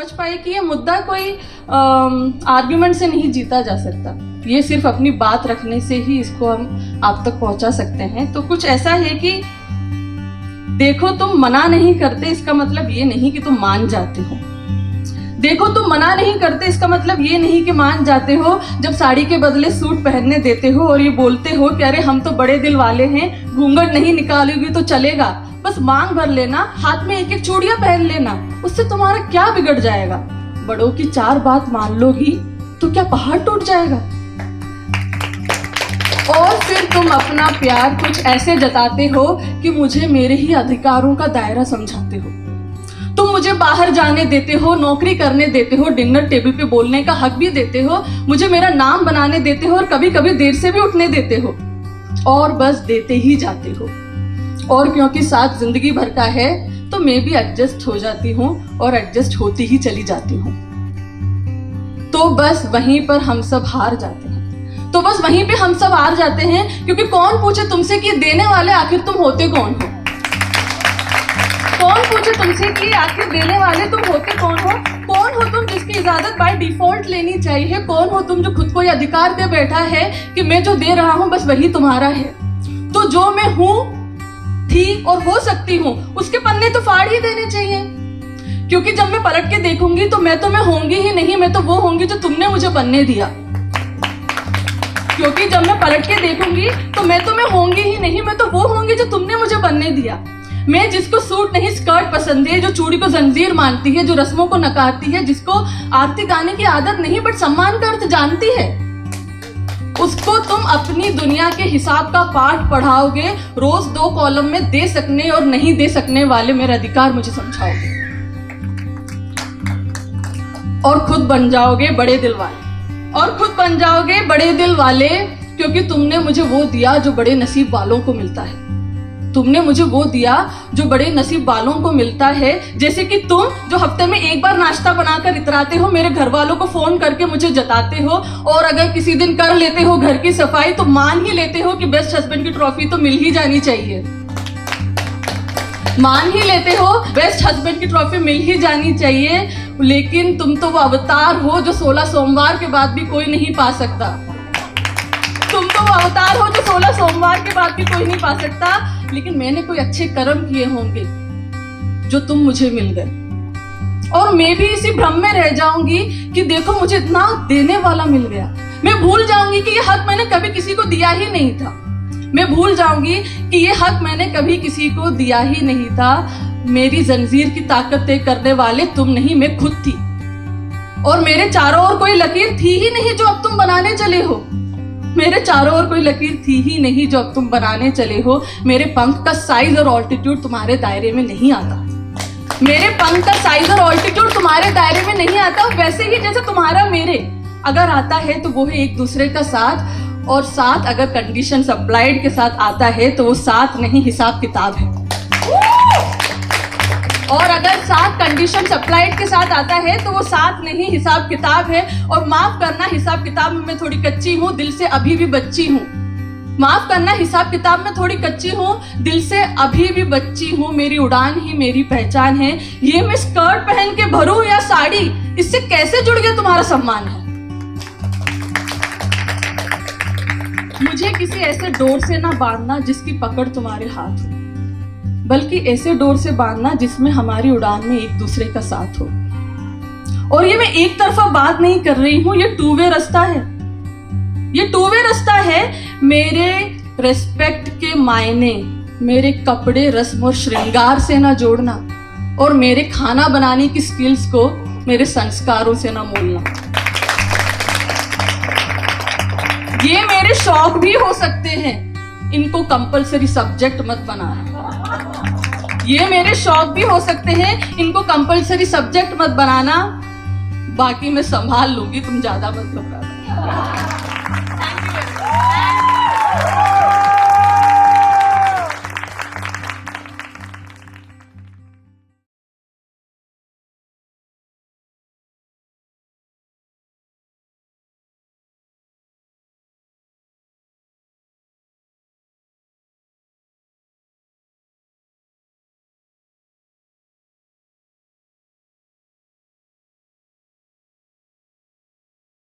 समझ पाए कि ये मुद्दा कोई आर्ग्यूमेंट से नहीं जीता जा सकता, ये सिर्फ अपनी बात रखने से ही इसको हम आप तक पहुंचा सकते हैं। तो कुछ ऐसा है कि देखो तुम मना नहीं करते इसका मतलब ये नहीं कि तुम मान जाते हो। देखो तुम मना नहीं करते इसका मतलब ये नहीं कि मान जाते हो। जब साड़ी के बदले सूट पहनने देते हो और ये बोलते हो कि अरे हम तो बड़े दिल वाले हैं, घूंघट नहीं निकालोगी तो चलेगा, बस मांग भर लेना, हाथ में एक एक चूड़ियां पहन लेना, उससे तुम्हारा क्या बिगड़ जाएगा। बड़ों की 4 बात मान लोगी तो क्या पहाड़ टूट जाएगा। और फिर तुम अपना प्यार कुछ ऐसे जताते हो कि मुझे मेरे ही अधिकारों का दायरा समझाते हो। तुम मुझे बाहर जाने देते हो, नौकरी करने देते हो, डिनर टेबल पे बोलने का हक भी देते हो, मुझे मेरा नाम बनाने देते हो और कभी कभी देर से भी उठने देते हो, और बस देते ही जाते हो। और क्योंकि साथ जिंदगी भर का है तो मैं भी एडजस्ट हो जाती हूँ और एडजस्ट होती ही चली जाती हूँ। तो बस वहीं पर हम सब हार जाते हैं, तो बस वहीं पे हम सब हार जाते हैं, क्योंकि कौन पूछे तुमसे कि देने वाले आखिर तुम होते कौन हो। कौन पूछे तुमसे कि आखिर देने वाले तुम होते कौन हो। कौन हो तुम जिसकी इजाजत बाय डिफॉल्ट लेनी चाहिए। कौन हो तुम जो खुद को ये अधिकार दे बैठा है कि मैं जो दे रहा हूं बस वही तुम्हारा है। तो जो मैं हूं, थी और हो सकती हूँ उसके पन्ने तो फाड़ ही देने चाहिए, क्योंकि जब मैं पलट के देखूंगी तो मैं होंगी ही नहीं, मैं तो वो होंगी जो तुमने मुझे बनने दिया। क्योंकि जब मैं पलट के देखूंगी तो मैं होंगी ही नहीं, मैं तो वो होंगी जो तुमने मुझे बनने दिया। मैं जिसको सूट नहीं स्कर्ट पसंद है, जो चूड़ी को जंजीर मानती है, जो रस्मों को नकारती है, जिसको आरती गाने की आदत नहीं बट सम्मान का अर्थ जानती है, उसको तुम अपनी दुनिया के हिसाब का पाठ पढ़ाओगे। रोज 2 कॉलम में दे सकने और नहीं दे सकने वाले मेरा अधिकार मुझे समझाओगे, और खुद बन जाओगे बड़े दिल वाले। और खुद बन जाओगे बड़े दिल वाले, क्योंकि तुमने मुझे वो दिया जो बड़े नसीब वालों को मिलता है। तुमने मुझे वो दिया जो बड़े नसीब वालों को मिलता है। जैसे कि तुम जो हफ्ते में एक बार नाश्ता बनाकर इतराते हो, मेरे घर वालों को फोन करके मुझे जताते हो, और अगर किसी दिन कर लेते हो घर की सफाई तो मान ही लेते हो कि बेस्ट हस्बैंड की ट्रॉफी तो मिल ही जानी चाहिए। मान ही लेते हो बेस्ट हस्बैंड की ट्रॉफी मिल ही जानी चाहिए। लेकिन तुम तो वो अवतार हो जो 16 सोमवार के बाद भी कोई नहीं पा सकता। तुम तो वो अवतार हो जो 16 सोमवार के बाद भी कोई नहीं पा सकता। लेकिन मैंने कोई अच्छे कर्म किए होंगे जो तुम मुझे मिल गए, और मैं भी इसी भ्रम में रह जाऊंगी कि देखो मुझे इतना देने वाला मिल गया। मैं भूल जाऊंगी कि ये हक मैंने कभी किसी को दिया ही नहीं था। मैं भूल जाऊंगी कि ये हक मैंने कभी किसी को दिया ही नहीं था। मेरी जंजीर की ताकत तय करने वाले तुम नहीं, मैं खुद थी, और मेरे चारों ओर कोई लकीर थी ही नहीं जो अब तुम बनाने चले हो। मेरे चारों ओर कोई लकीर थी ही नहीं जो अब तुम बनाने चले हो। मेरे पंख का साइज और ऑल्टीट्यूड तुम्हारे दायरे में नहीं आता। मेरे पंख का साइज और ऑल्टीट्यूड तुम्हारे दायरे में नहीं आता। वैसे ही जैसे तुम्हारा मेरे अगर आता है तो वो है एक दूसरे का साथ, और साथ अगर कंडीशन अप्लाइड के साथ आता है तो वो साथ नहीं हिसाब किताब है। और अगर साथ कंडीशन अप्लाइड के साथ आता है तो वो साथ नहीं हिसाब किताब है। और माफ करना, हिसाब किताब में मैं थोड़ी कच्ची हूँ, दिल से अभी भी बच्ची हूँ। माफ करना, हिसाब किताब में थोड़ी कच्ची हूँ, दिल से अभी भी बच्ची हूँ। मेरी उड़ान ही मेरी पहचान है। ये मैं स्कर्ट पहन के भरूं या साड़ी, इससे कैसे जुड़ गया तुम्हारा सम्मान है। मुझे किसी ऐसे डोर से ना बांधना जिसकी पकड़ तुम्हारे हाथ हो, बल्कि ऐसे डोर से बांधना जिसमें हमारी उड़ान में एक दूसरे का साथ हो। और ये मैं एक तरफा बात नहीं कर रही हूं, ये 2 वे रास्ता है। ये 2 वे रास्ता है। मेरे रेस्पेक्ट के मायने मेरे कपड़े, रस्म और श्रृंगार से ना जोड़ना, और मेरे खाना बनाने की स्किल्स को मेरे संस्कारों से ना मोलना। ये मेरे शौक भी हो सकते हैं, इनको कंपलसरी सब्जेक्ट मत बनाना। ये मेरे शौक भी हो सकते हैं, इनको कंपलसरी सब्जेक्ट मत बनाना। बाकी मैं संभाल लूंगी, तुम ज्यादा मत घबराना।